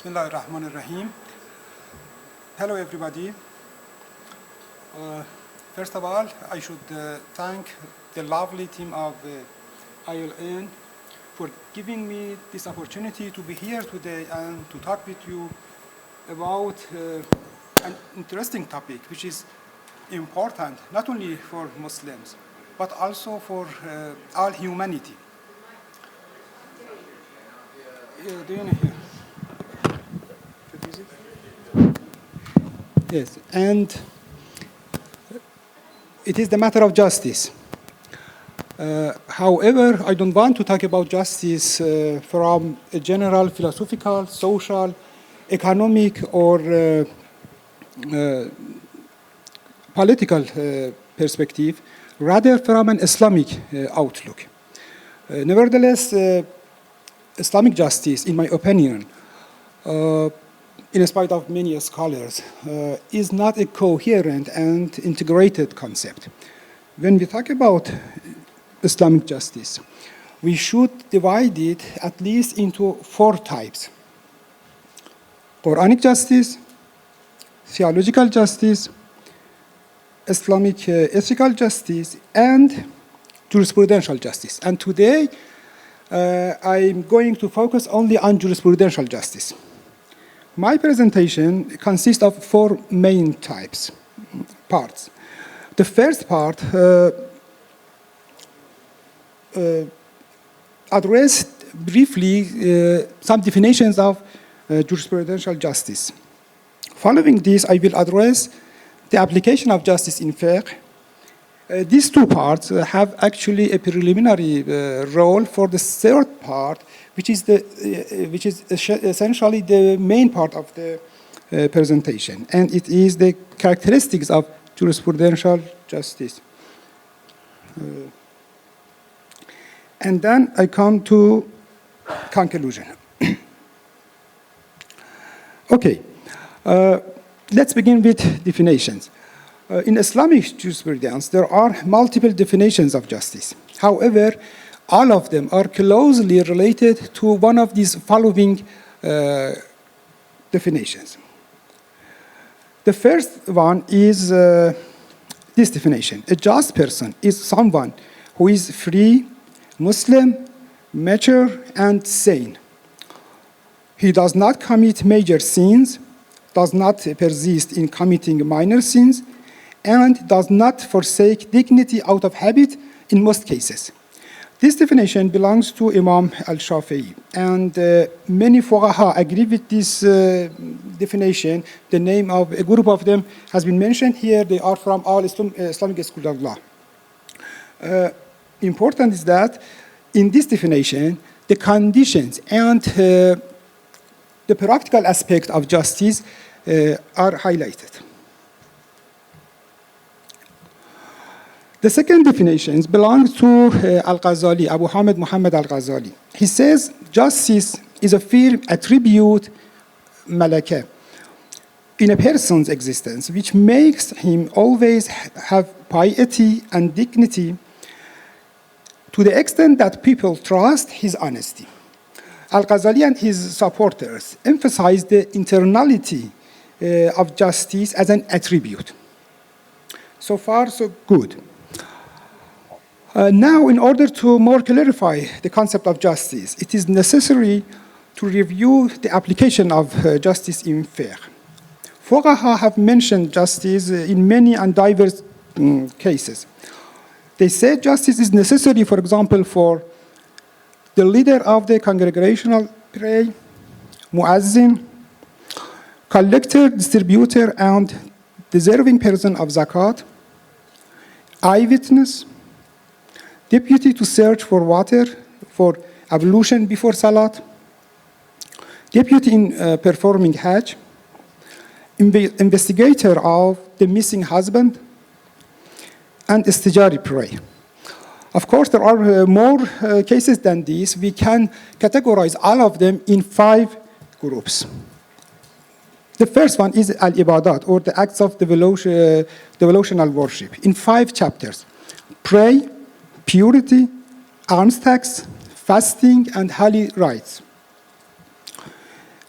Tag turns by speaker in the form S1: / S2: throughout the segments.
S1: Bismillah ar-Rahman ar-Rahim. Hello, everybody. First of all, I should thank the lovely team of ILN for giving me this opportunity to be here today and to talk with you about an interesting topic, which is important not only for Muslims, but also for all humanity. Do you hear? Yes, and it is the matter of justice. However, I don't want to talk about justice from a general philosophical, social, economic, or political perspective, rather from an Islamic outlook. Nevertheless, Islamic justice, in my opinion, in spite of many scholars, is not a coherent and integrated concept. When we talk about Islamic justice, we should divide it at least into 4 types: Quranic justice, theological justice, Islamic ethical justice, and jurisprudential justice. And today, I'm going to focus only on jurisprudential justice. My presentation consists of 4 main parts. The first part addressed briefly some definitions of jurisprudential justice. Following this, I will address the application of justice in fiqh. These 2 parts have actually a preliminary role for the third part, which is essentially the main part of the presentation, and it is the characteristics of jurisprudential justice. And then I come to conclusion. Okay, let's begin with definitions. In Islamic jurisprudence, there are multiple definitions of justice. However, all of them are closely related to one of these following definitions. The first one is this definition: a just person is someone who is free, Muslim, mature, and sane. He does not commit major sins, does not persist in committing minor sins, and does not forsake dignity out of habit in most cases. This definition belongs to Imam al-Shafi'i, and many fuqaha agree with this definition. The name of a group of them has been mentioned here. They are from all Islamic schools of law. Important is that in this definition, the conditions and the practical aspect of justice are highlighted. The second definition belongs to Al-Ghazali, Abu Hamid Muhammad Al-Ghazali. He says justice is a firm attribute, malaka, in a person's existence, which makes him always have piety and dignity to the extent that people trust his honesty. Al-Ghazali and his supporters emphasize the internality of justice as an attribute. So far, so good. Now, in order to more clarify the concept of justice, it is necessary to review the application of justice in fiqh. Fuqaha have mentioned justice in many and diverse cases. They say justice is necessary, for example, for the leader of the congregational prayer, muazzin, collector, distributor, and deserving person of zakat, eyewitness, deputy to search for water, for ablution before salat, deputy in performing hajj, investigator of the missing husband, and istijari prayer. Of course, there are more cases than these. We can categorize all of them in 5 groups. The first one is al-ibadat, or the acts of devotional worship, in 5 chapters: pray, purity, alms tax, fasting, and holy rites.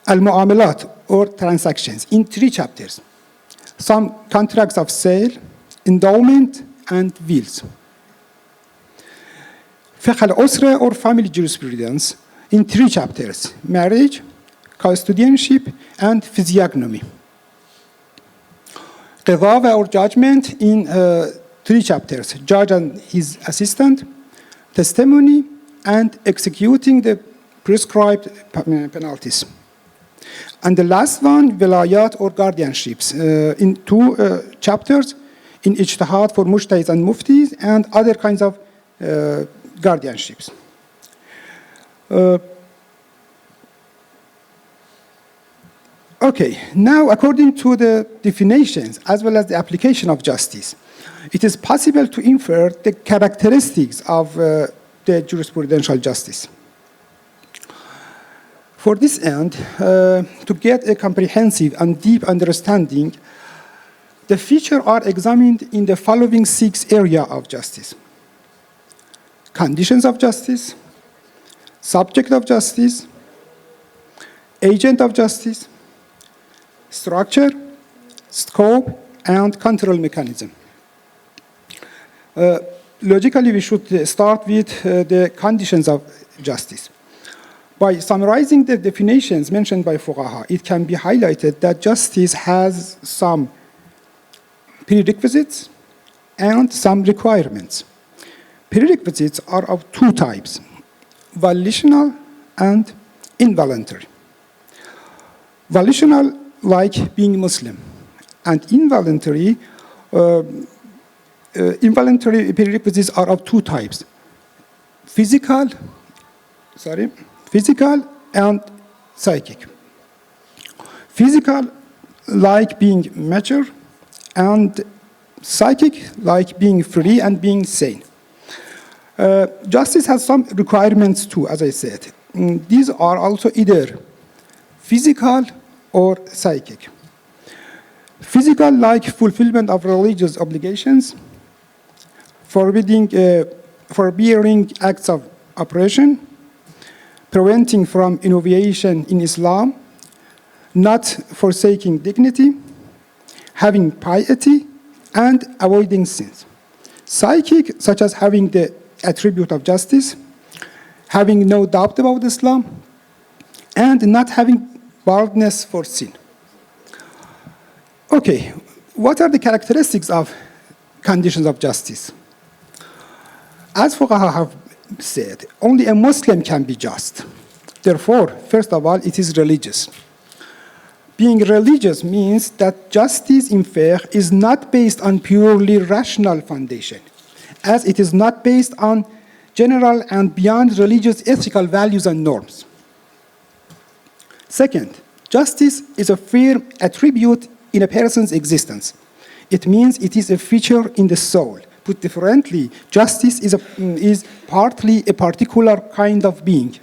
S1: al-mu'amalat, or transactions, in 3 chapters. Some contracts of sale, endowment, and wills. Fiqh al-usra, or family jurisprudence, in 3 chapters: marriage, custodianship, and physiognomy. Qidava, or judgment, in 3 chapters: judge and his assistant, testimony, and executing the prescribed penalties. And the last one, vilayat, or guardianships, in 2 chapters, in ijtihad for mujtahids and muftis, and other kinds of guardianships. Okay, now according to the definitions as well as the application of justice, it is possible to infer the characteristics of the jurisprudential justice. For this end, to get a comprehensive and deep understanding, the features are examined in the following 6 areas of justice: conditions of justice, subject of justice, agent of justice, structure, scope, and control mechanism. Logically, we should start with the conditions of justice. By summarizing the definitions mentioned by fuqaha, it can be highlighted that justice has some prerequisites and some requirements. Prerequisites are of 2 types: volitional and involuntary. Volitional, like being Muslim, and involuntary prerequisites are of 2 types: physical and psychic. Physical, like being mature, and psychic, like being free and being sane. Justice has some requirements too, as I said. These are also either physical or psychic. Physical, like fulfillment of religious obligations, forbidding acts of oppression, preventing from innovation in Islam, not forsaking dignity, having piety, and avoiding sins. Psychic, such as having the attribute of justice, having no doubt about Islam, and not having boldness for sin. Okay, what are the characteristics of conditions of justice? As fuqaha have said, only a Muslim can be just. Therefore, first of all, it is religious. Being religious means that justice in fiqh is not based on purely rational foundation, as it is not based on general and beyond religious ethical values and norms. Second, justice is a firm attribute in a person's existence. It means it is a feature in the soul. Put differently, justice is partly a particular kind of being.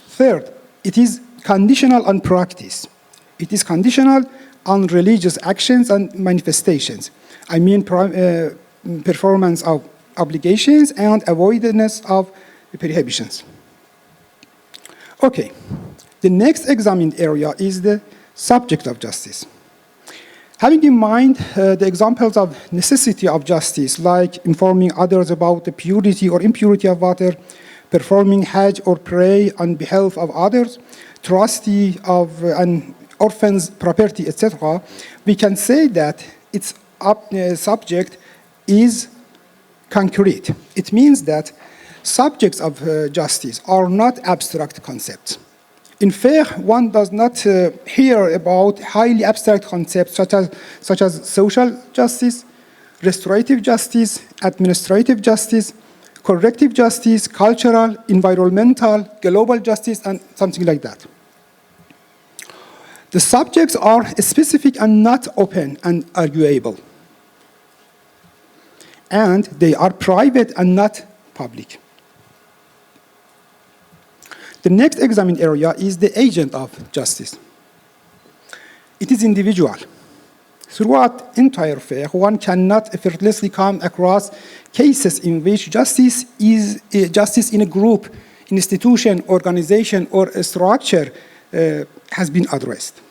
S1: Third, it is conditional on practice. It is conditional on religious actions and manifestations. I mean performance of obligations and avoidance of prohibitions. Okay, the next examined area is the subject of justice. Having in mind the examples of necessity of justice, like informing others about the purity or impurity of water, performing hajj or pray on behalf of others, trustee of an orphan's property, etc., we can say that its subject is concrete. It means that subjects of justice are not abstract concepts. In fiqh, one does not hear about highly abstract concepts such as social justice, restorative justice, administrative justice, corrective justice, cultural, environmental, global justice, and something like that. The subjects are specific and not open and arguable. And they are private and not public. The next examined area is the agent of justice. It is individual. Throughout entire fiqh, one cannot effortlessly come across cases in which justice is justice in a group, institution, organization, or a structure has been addressed.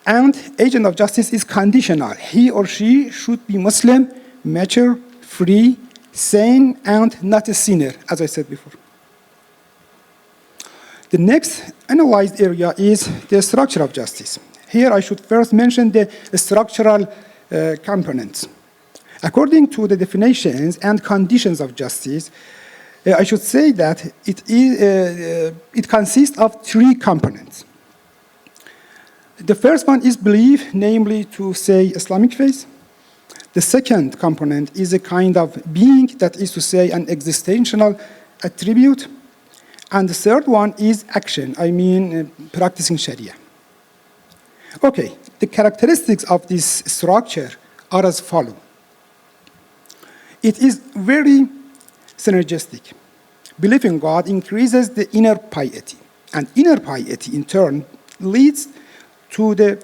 S1: And agent of justice is conditional. He or she should be Muslim, mature, free, sane, and not a sinner, as I said before. The next analyzed area is the structure of justice. Here I should first mention the structural components. According to the definitions and conditions of justice, I should say that it consists of three components. The first one is belief, namely to say Islamic faith. The second component is a kind of being, that is to say an existential attribute. And the third one is action, I mean practicing Sharia. Okay, the characteristics of this structure are as follows. It is very synergistic. Belief in God increases the inner piety, and inner piety in turn leads to the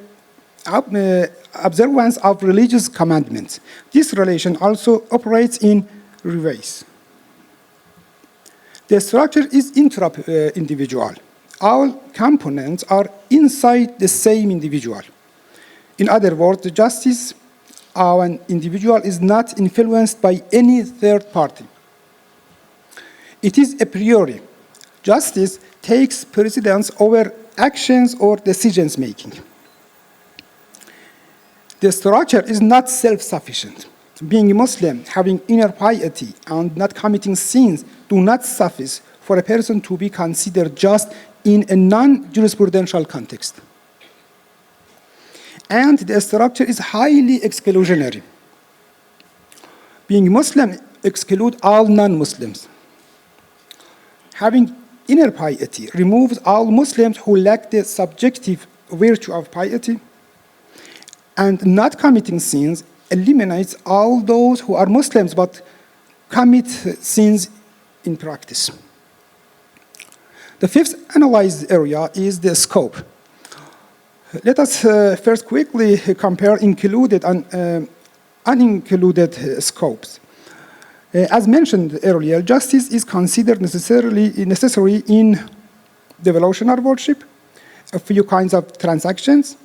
S1: observance of religious commandments. This relation also operates in reverse. The structure is intra-individual. All components are inside the same individual. In other words, the justice of an individual is not influenced by any third party. It is a priori. Justice takes precedence over actions or decisions making. The structure is not self-sufficient. Being a Muslim, having inner piety, and not committing sins do not suffice for a person to be considered just in a non-jurisprudential context. And the structure is highly exclusionary. Being Muslim excludes all non-Muslims. Having inner piety removes all Muslims who lack the subjective virtue of piety, and not committing sins eliminates all those who are Muslims but commit sins in practice. The fifth analyzed area is the scope. Let us first quickly compare included and unincluded scopes. As mentioned earlier, justice is considered necessary in devotional worship, a few kinds of transactions,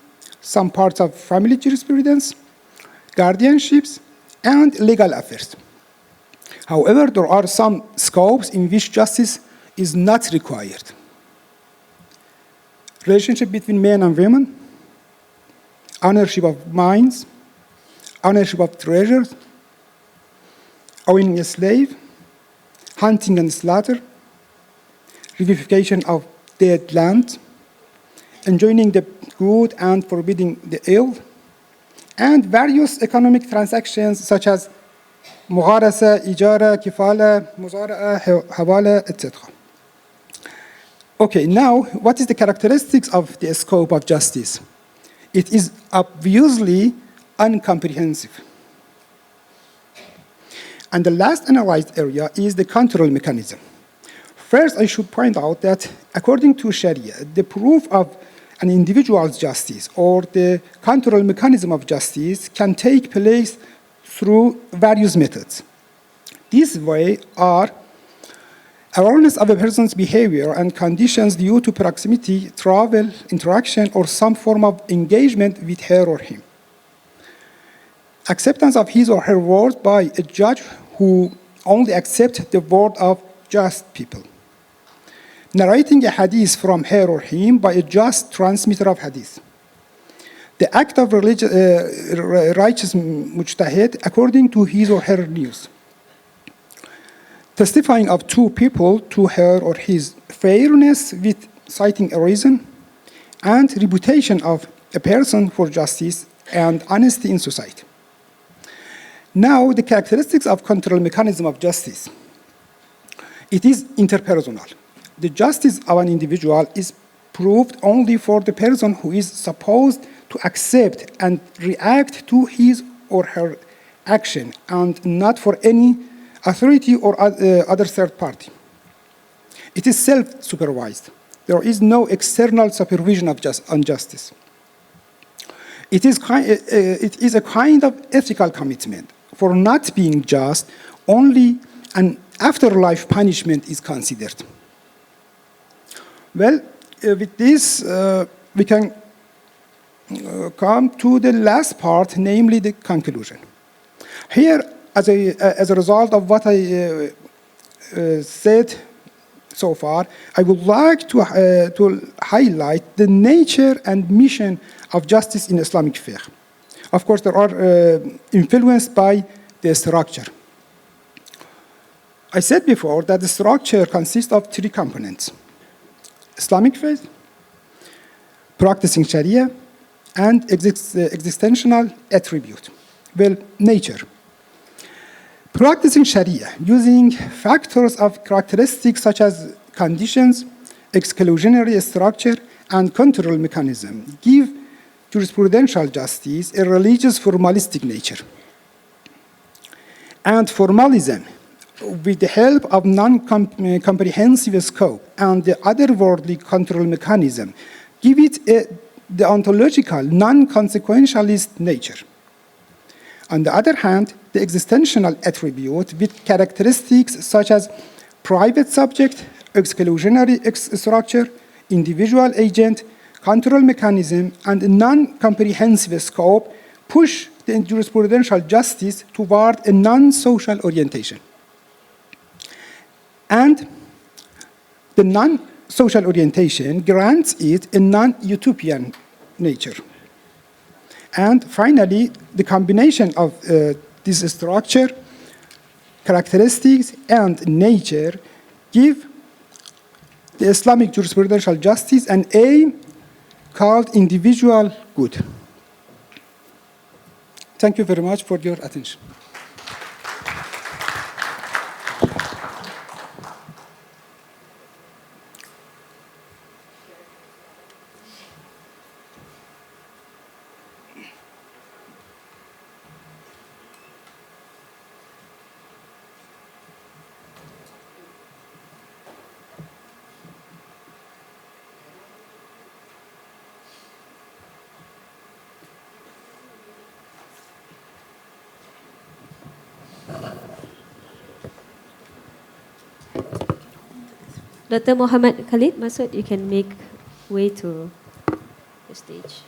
S1: some parts of family jurisprudence, guardianships, and legal affairs. However, there are some scopes in which justice is not required. Relationship between men and women, ownership of mines, ownership of treasures, owning a slave, hunting and slaughter, revivification of dead land, enjoining the good and forbidding the ill, and various economic transactions such as مغارسة, إجارة, كفالة, مزارعة, حوالة, etc. Okay, now, what is the characteristics of the scope of justice? It is obviously incomprehensive. And the last analyzed area is the control mechanism. First, I should point out that according to Sharia, the proof of an individual's justice or the control mechanism of justice can take place through various methods. These way are awareness of a person's behavior and conditions due to proximity, travel, interaction, or some form of engagement with her or him. Acceptance of his or her word by a judge who only accepts the word of just people. Narrating a hadith from her or him by a just transmitter of hadith. The act of righteous mujtahid according to his or her news. Testifying of two people to her or his fairness with citing a reason, and reputation of a person for justice and honesty in society. Now, the characteristics of control mechanism of justice. It is interpersonal. The justice of an individual is proved only for the person who is supposed to accept and react to his or her action, and not for any authority or other third party. It is self-supervised. There is no external supervision of justice. It is a kind of ethical commitment. For not being just, only an afterlife punishment is considered. Well, with this, we can come to the last part, namely the conclusion. Here, as a result of what I said so far, I would like to highlight the nature and mission of justice in Islamic fiqh. Of course, they are influenced by the structure. I said before that the structure consists of three components: Islamic faith, practicing Sharia, and existential attribute. Well, nature. Practicing Sharia using factors of characteristics such as conditions, exclusionary structure, and control mechanism give jurisprudential justice a religious formalistic nature. And formalism, with the help of non-comprehensive scope and the otherworldly control mechanism, give it the ontological, non-consequentialist nature. On the other hand, the existential attribute with characteristics such as private subject, exclusionary structure, individual agent, control mechanism, and non-comprehensive scope push the jurisprudential justice toward a non-social orientation. And the non-social orientation grants it a non-utopian nature. And finally, the combination of this structure, characteristics, and nature give the Islamic jurisprudential justice an aim called individual good. Thank you very much for your attention.
S2: Dr. Muhammad Khalid Masud, you can make way to the stage.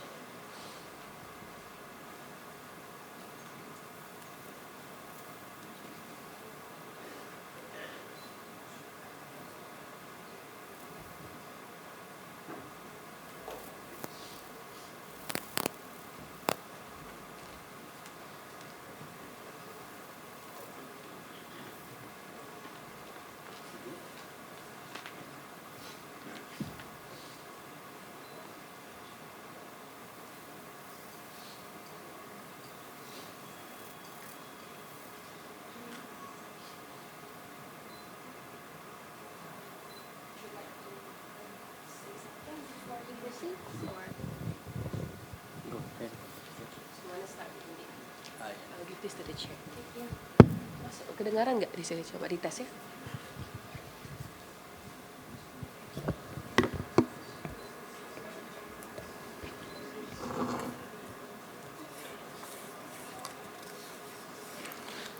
S3: This to the chair. Masuk kedengaran nggak di sini? Coba dites ya.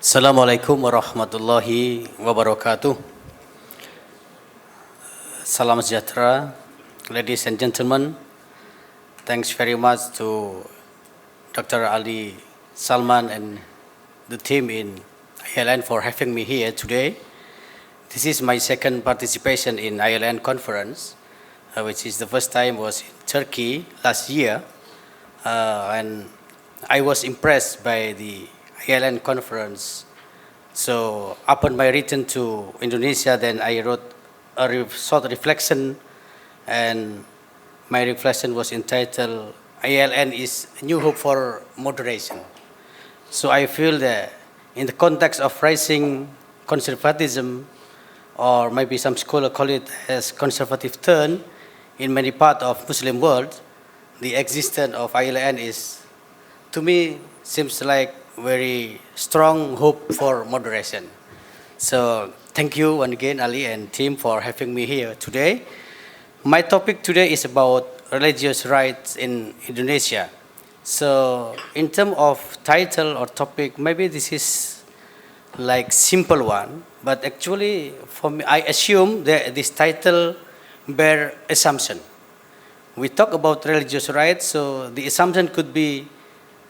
S4: Assalamualaikum warahmatullahi wabarakatuh. Salam sejahtera, ladies and gentlemen. Thanks very much to Dr. Ali Salman and the team in ILN for having me here today. This is my second participation in ILN conference, which is the first time was in Turkey last year, and I was impressed by the ILN conference. So upon my return to Indonesia, then I wrote a short reflection, and my reflection was entitled ILN is New Hope for Moderation. So I feel that in the context of rising conservatism, or maybe some scholars call it as conservative turn in many parts of Muslim world, the existence of ILN is, to me, seems like very strong hope for moderation. So thank you once again, Ali and team, for having me here today. My topic today is about religious rights in Indonesia. So in terms of title or topic, maybe this is like simple one, but actually for me, I assume that this title bare assumption. We talk about religious rights, so the assumption could be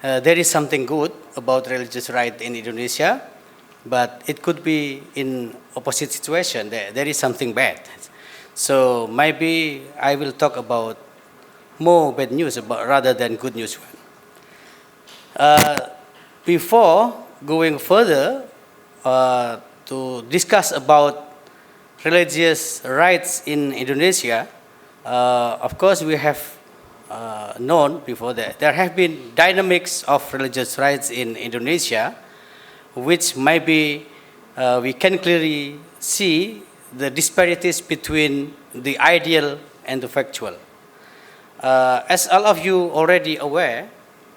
S4: there is something good about religious right in Indonesia, but it could be in opposite situation. There is something bad. So maybe I will talk about more bad news about, rather than good news one. Before going further to discuss about religious rights in Indonesia, of course we have known before that there have been dynamics of religious rights in Indonesia, which maybe we can clearly see the disparities between the ideal and the factual. As all of you already aware,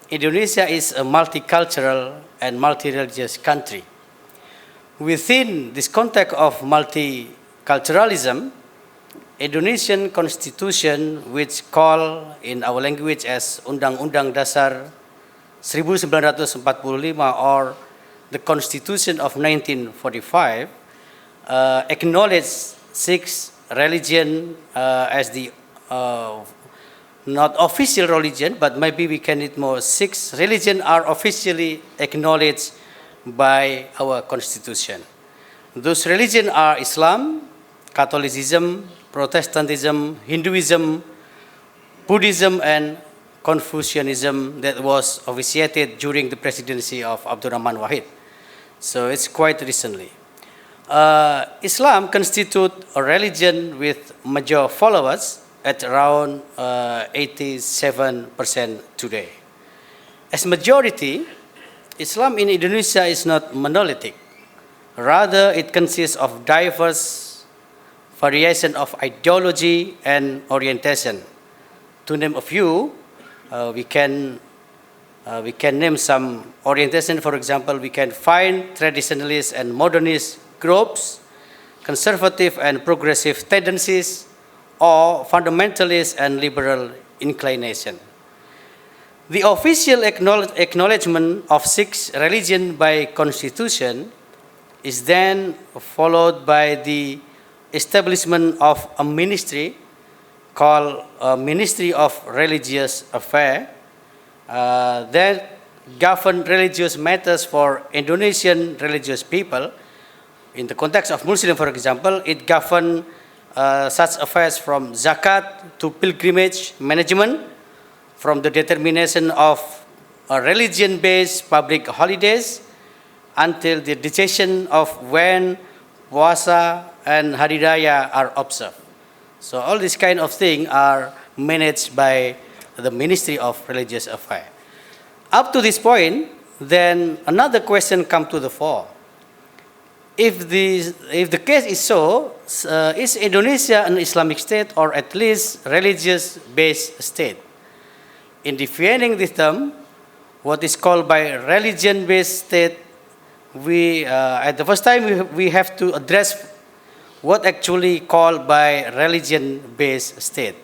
S4: Indonesia is a multicultural and multi-religious country. Within this context of multiculturalism, Indonesian Constitution, which call in our language as Undang-Undang Dasar 1945 or the Constitution of 1945, acknowledge six religion as the not official religion, but maybe we can need more. Six religions are officially acknowledged by our constitution. Those religions are Islam, Catholicism, Protestantism, Hinduism, Buddhism, and Confucianism that was officiated during the presidency of Abdurrahman Wahid. So it's quite recently. Islam constitutes a religion with major followers at around 87% today. As majority, Islam in Indonesia is not monolithic. Rather, it consists of diverse variation of ideology and orientation. To name a few, we can name some orientation. For example, we can find traditionalist and modernist groups, conservative and progressive tendencies, or fundamentalist and liberal inclination. The official acknowledgement of six religions by constitution is then followed by the establishment of a ministry called Ministry of Religious Affairs that govern religious matters for Indonesian religious people. In the context of Muslim, for example, it governs such affairs from zakat to pilgrimage management, from the determination of religion-based public holidays until the decision of when puasa and hari raya are observed. So all these kind of things are managed by the Ministry of Religious Affairs. Up to this point, then another question comes to the fore. If the case is so, is Indonesia an Islamic state or at least religious-based state? In defining this term, what is called by religion-based state, we at the first time we have to address what actually called by religion-based state.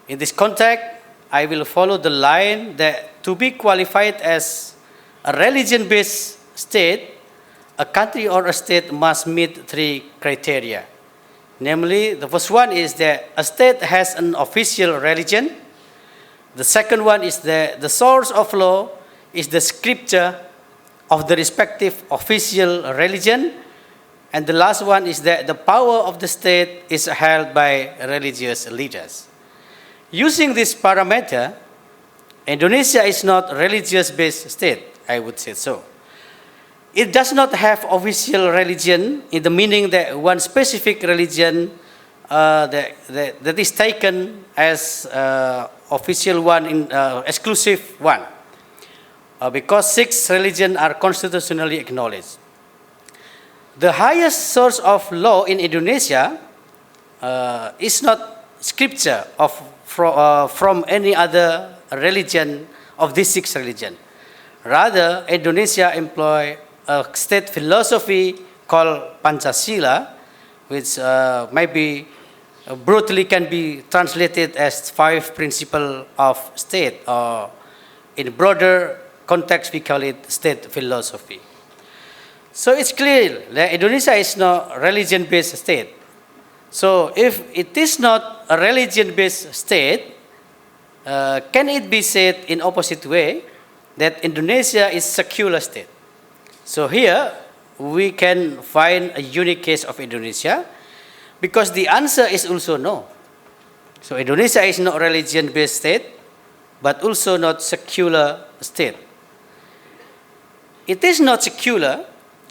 S4: In this context, I will follow the line that to be qualified as a religion-based state, a country or a state must meet three criteria. Namely, the first one is that a state has an official religion. The second one is that the source of law is the scripture of the respective official religion. And the last one is that the power of the state is held by religious leaders. Using this parameter, Indonesia is not a religious-based state, I would say so. It does not have official religion in the meaning that one specific religion that is taken as official one, exclusive one, because six religions are constitutionally acknowledged. The highest source of law in Indonesia is not scripture from any other religion of these six religions. Rather, Indonesia employ a state philosophy called Pancasila, which maybe broadly can be translated as 5 principles of state, or in broader context we call it state philosophy. So it's clear that Indonesia is not a religion-based state. So if it is not a religion-based state, can it be said in opposite way that Indonesia is secular state? So here we can find a unique case of Indonesia, because the answer is also no. So Indonesia is not religion-based state, but also not secular state. It is not secular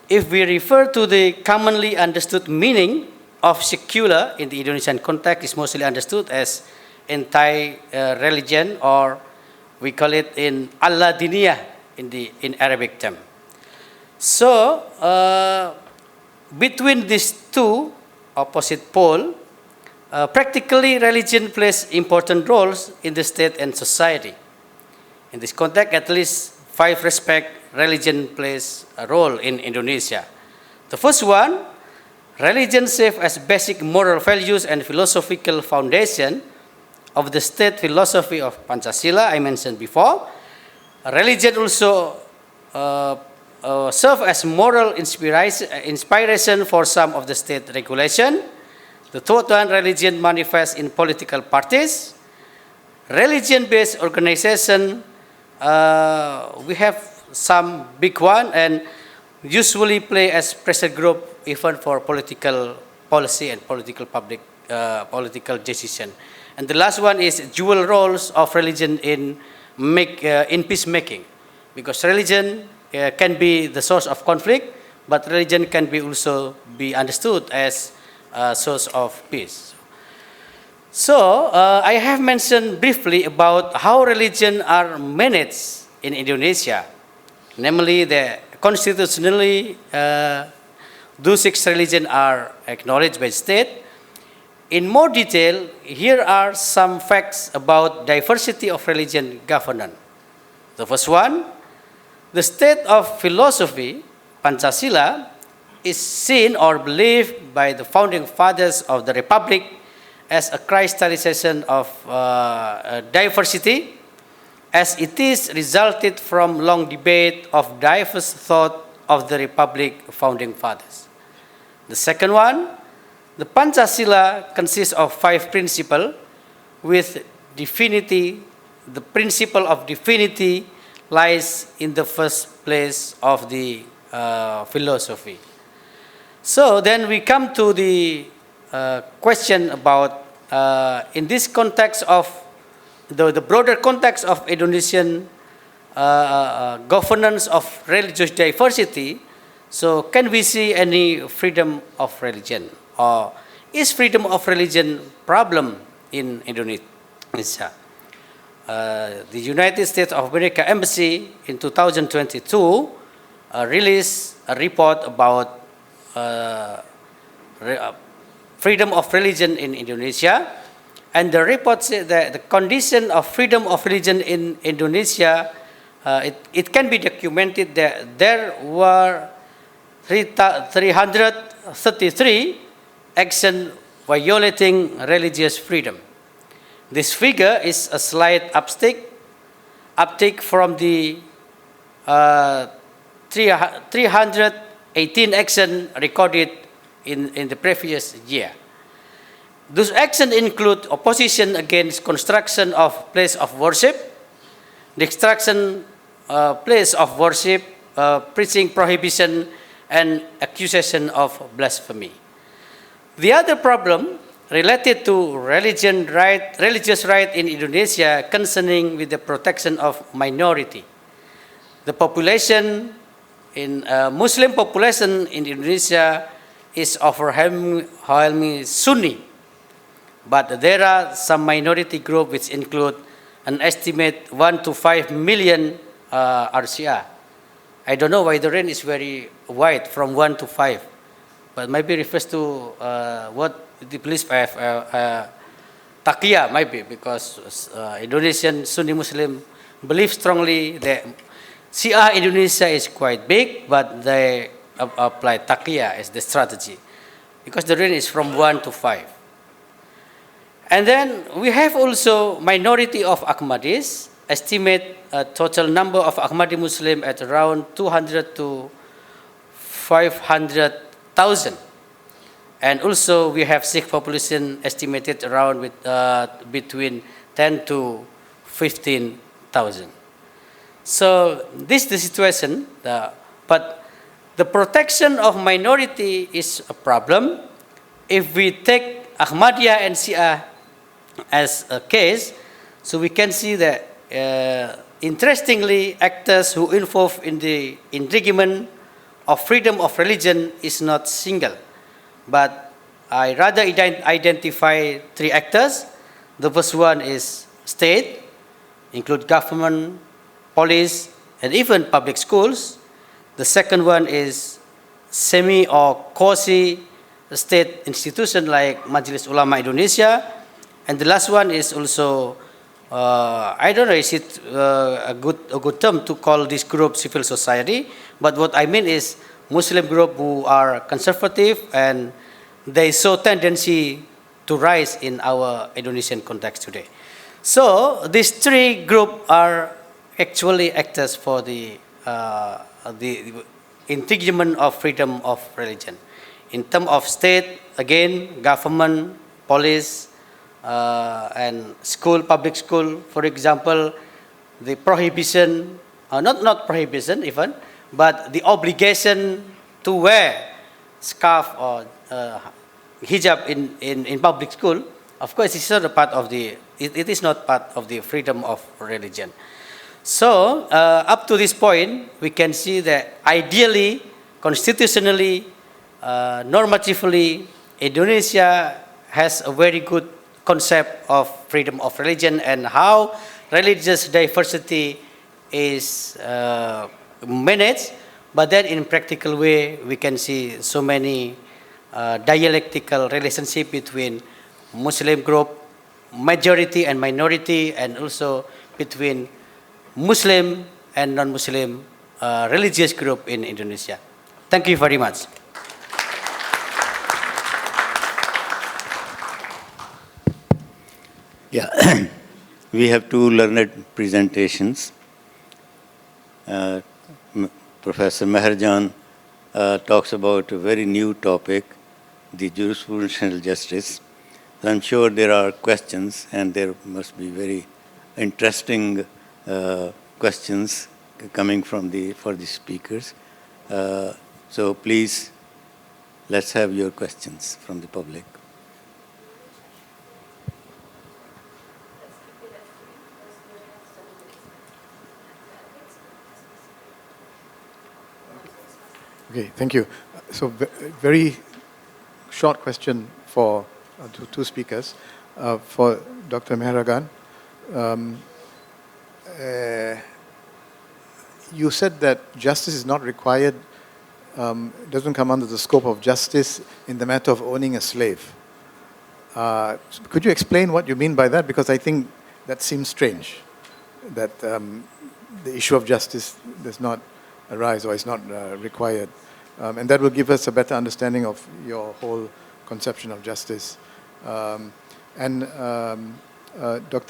S4: if we refer to the commonly understood meaning of secular in the Indonesian context is mostly understood as anti-religion, or we call it in Allah-diniyah in Arabic term. So between these two opposite pole, practically religion plays important roles in the state and society. In this context, at least 5 respects religion plays a role in Indonesia. The first one, religion serves as basic moral values and philosophical foundation of the state philosophy of Pancasila I mentioned before. Religion also serve as moral inspiration for some of the state regulation. The third one, religion manifests in political parties. Religion-based organization, we have some big one and usually play as pressure group even for political policy and political decision. And the last one is dual roles of religion in peacemaking, because religion can be the source of conflict, but religion can be also be understood as a source of peace. So I have mentioned briefly about how religion are managed in Indonesia, namely the constitutionally those 6 religions are acknowledged by state. In more detail, here are some facts about diversity of religion governance. The first one, the state of philosophy, Pancasila, is seen or believed by the founding fathers of the Republic as a crystallization of diversity, as it is resulted from long debate of diverse thought of the Republic founding fathers. The second one, the Pancasila consists of 5 principles, with divinity. The principle of divinity lies in the first place of the philosophy. So then we come to the question about, in this context of the broader context of Indonesian governance of religious diversity, so can we see any freedom of religion? Or is freedom of religion problem in Indonesia? The United States of America Embassy in 2022 released a report about freedom of religion in Indonesia, and the report said that the condition of freedom of religion in Indonesia, it can be documented that there were 333 actions violating religious freedom. This figure is a slight uptick from the 318 actions recorded in the previous year. Those actions include opposition against construction of place of worship, destruction place of worship, preaching prohibition, and accusation of blasphemy. The other problem related to religious right in Indonesia concerning with the protection of minority. The population in Muslim population in Indonesia is overwhelmingly Sunni, but there are some minority groups which include an estimate 1 to 5 million RCA. I don't know why the range is very wide from 1 to 5, but maybe refers to what the police have taqiyya, maybe, because Indonesian Sunni Muslim believe strongly that Shia Indonesia is quite big, but they apply taqiyya as the strategy, because the range is from 1 to 5. And then we have also minority of Ahmadis, estimate a total number of Ahmadi Muslim at around 200 to 500,000. And also we have Sikh population estimated around between 10 to 15,000. So this is the situation, but the protection of minority is a problem. If we take Ahmadiyya and Shia as a case, so we can see that interestingly, actors who involved in the infringement of freedom of religion is not single, but I rather identify three actors. The first one is state, include government, police, and even public schools. The second one is semi or quasi-state institution like Majelis Ulama Indonesia. And the last one is also, I don't know, is it a good term to call this group civil society? But what I mean is Muslim group who are conservative and they show tendency to rise in our Indonesian context today. So these three groups are actually actors for the infringement of freedom of religion. In terms of state, again, government, police, and school, public school, for example, the prohibition, not prohibition even, but the obligation to wear scarf or hijab in public school, of course, it's not a part of it is not part of the freedom of religion. So, up to this point, we can see that ideally, constitutionally, normatively, Indonesia has a very good concept of freedom of religion and how religious diversity is managed. But then in practical way, we can see so many dialectical relationship between Muslim group, majority and minority, and also between Muslim and non-Muslim religious group in Indonesia. Thank you very much.
S5: Yeah, we have two learned presentations. Professor Meherjan talks about a very new topic, the jurisprudential justice. I'm sure there are questions, and there must be very interesting questions coming for the speakers. So please, let's have your questions from the public.
S6: Okay, thank you. So very short question for two speakers. For Dr. Meheragan, you said that justice is not required, doesn't come under the scope of justice in the matter of owning a slave. Could you explain what you mean by that? Because I think that seems strange, that the issue of justice does not arise or is not required. And that will give us a better understanding of your whole conception of justice. Dr.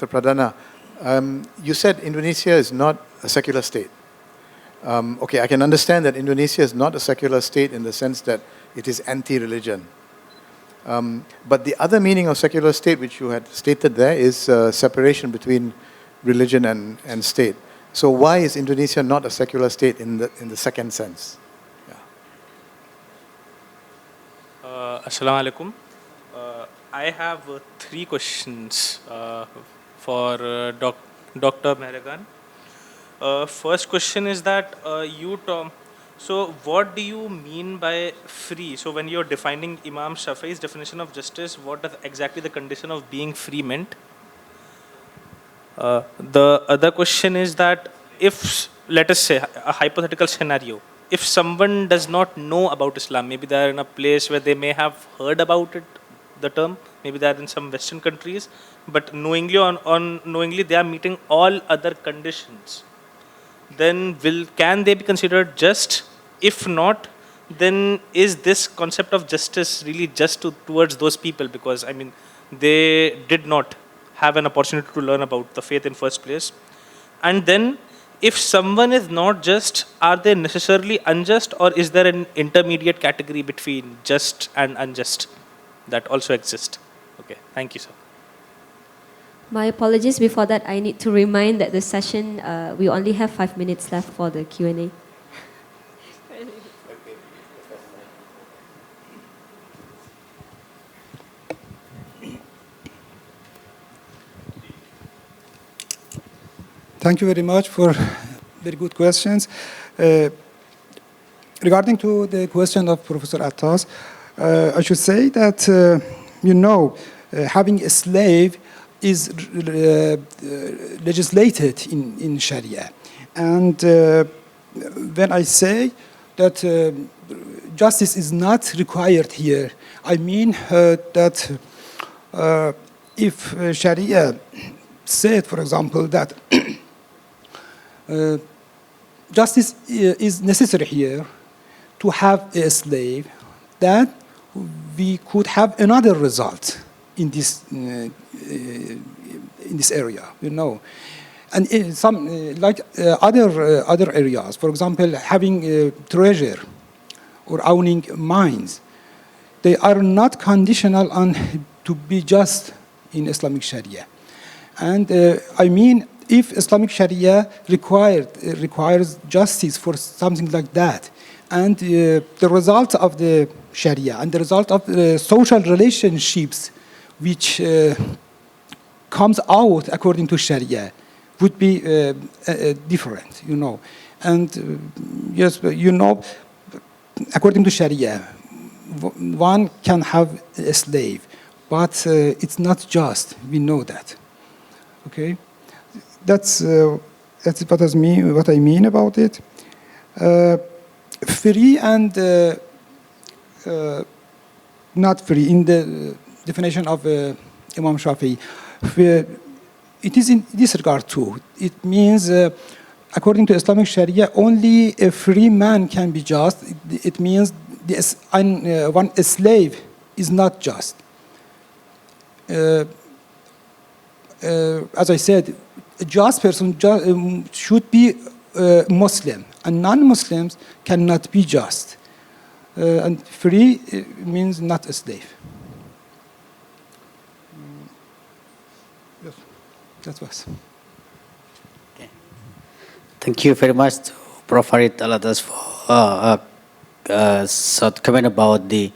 S6: Pradana, you said Indonesia is not a secular state. Okay, I can understand that Indonesia is not a secular state in the sense that it is anti-religion. But the other meaning of secular state, which you had stated there, is separation between religion and state. So why is Indonesia not a secular state in the second sense?
S7: Assalamu alaikum. I have three questions for Dr. Meheragan. First question is that so what do you mean by free? So when you're defining Imam Shafi'i's definition of justice, what is exactly the condition of being free meant? The other question is that if, let us say, a hypothetical scenario, if someone does not know about Islam, maybe they are in a place where they may have heard about it, the term, maybe they are in some Western countries, but knowingly or unknowingly they are meeting all other conditions, then can they be considered just? If not, then is this concept of justice really just towards those people? Because, I mean, they did not have an opportunity to learn about the faith in first place. And then, if someone is not just, are they necessarily unjust, or is there an intermediate category between just and unjust? that also exist. Okay, thank you, sir.
S2: My apologies. Before that, I need to remind that the session, we only have 5 minutes left for the Q&A.
S1: Thank you very much for very good questions. Regarding to the question of Professor Attas, I should say that, having a slave is legislated in Sharia. And when I say that justice is not required here, I mean that if Sharia said, for example, that justice is necessary here to have a slave, that we could have another result in this area, And in some other areas, for example, having treasure or owning mines, they are not conditional on to be just in Islamic Sharia. And I mean, if Islamic Sharia requires justice for something like that, and the result of the Sharia and the result of the social relationships which comes out according to Sharia would be different, And yes, according to Sharia, one can have a slave, but it's not just. We know that. Okay, that's what I mean about it. Free and not free in the definition of Imam Shafi'i. It is in this regard too. It means, according to Islamic Sharia, only a free man can be just. It means a slave is not just. As I said, a just person should be Muslim, and non-Muslims cannot be just. And free means not a slave. Yes, that was.
S4: Okay. Thank you very much to Prof. Farid Alatas for short comment about the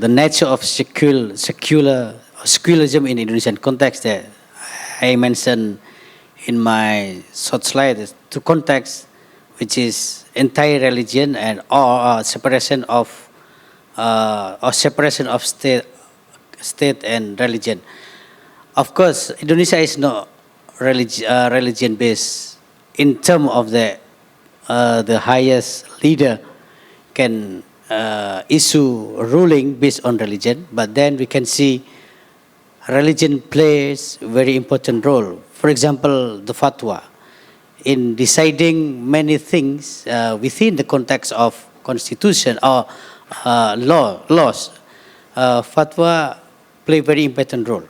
S4: nature of secularism in Indonesian context that I mentioned in my short slide. Is two contexts, which is entire religion and or separation of state and religion. Of course, Indonesia is not religion based in terms of the highest leader can issue ruling based on religion, but then we can see religion plays a very important role. For example, the fatwa in deciding many things within the context of constitution or laws. Fatwa play a very important role.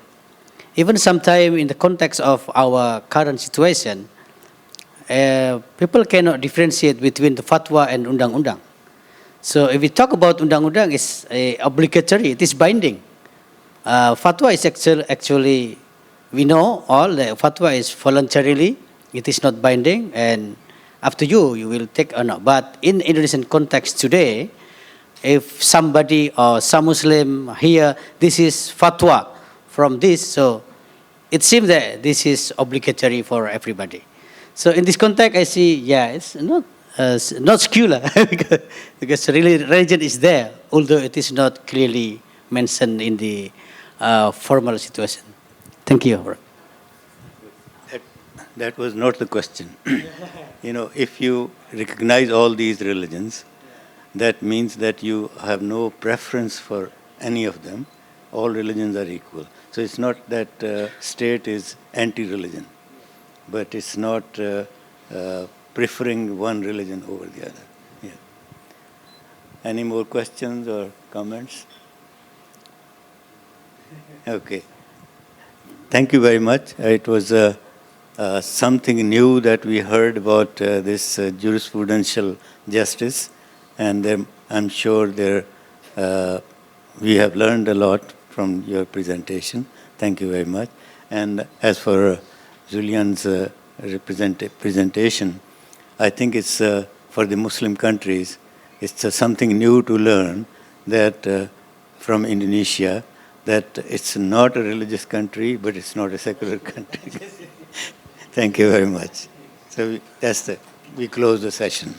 S4: Even sometimes in the context of our current situation, people cannot differentiate between the fatwa and undang-undang. So if we talk about undang-undang, it's obligatory, it is binding. Fatwa is actually, we know all the fatwa is voluntarily, it is not binding, and up to you, you will take or not. But in Indonesian context today, if somebody or some Muslim hear this is fatwa from this, so it seems that this is obligatory for everybody. So in this context, I see, it's not secular because really religion is there, although it is not clearly mentioned in the formal situation. Thank you.
S5: That was not the question. If you recognize all these religions, that means that you have no preference for any of them. All religions are equal. So it's not that state is anti-religion, but it's not preferring one religion over the other. Yeah. Any more questions or comments? Okay. Thank you very much. It was something new that we heard about this jurisprudential justice, and I'm sure there we have learned a lot from your presentation. Thank you very much. And as for Julian's presentation, I think it's for the Muslim countries, it's something new to learn that from Indonesia, that it's not a religious country, but it's not a secular country. Thank you very much. So we close the session.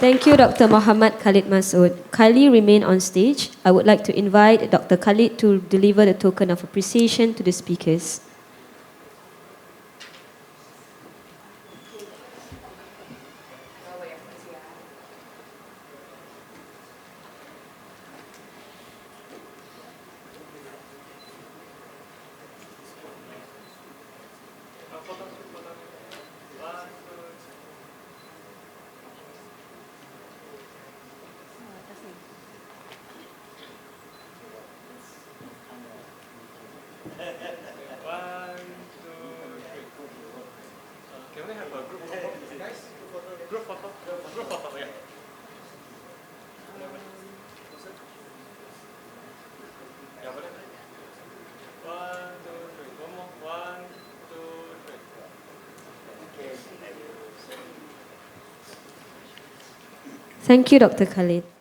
S2: Thank you, Dr. Muhammad Khalid Masood. Kindly remain on stage. I would like to invite Dr. Khalid to deliver the token of appreciation to the speakers.
S7: Can we have a group photo, guys? Group photo. Group photo, yeah. Yeah, boleh. 1, 2, 3. One more. 1, 2, 3. Okay.
S2: Thank you, Dr. Khalid.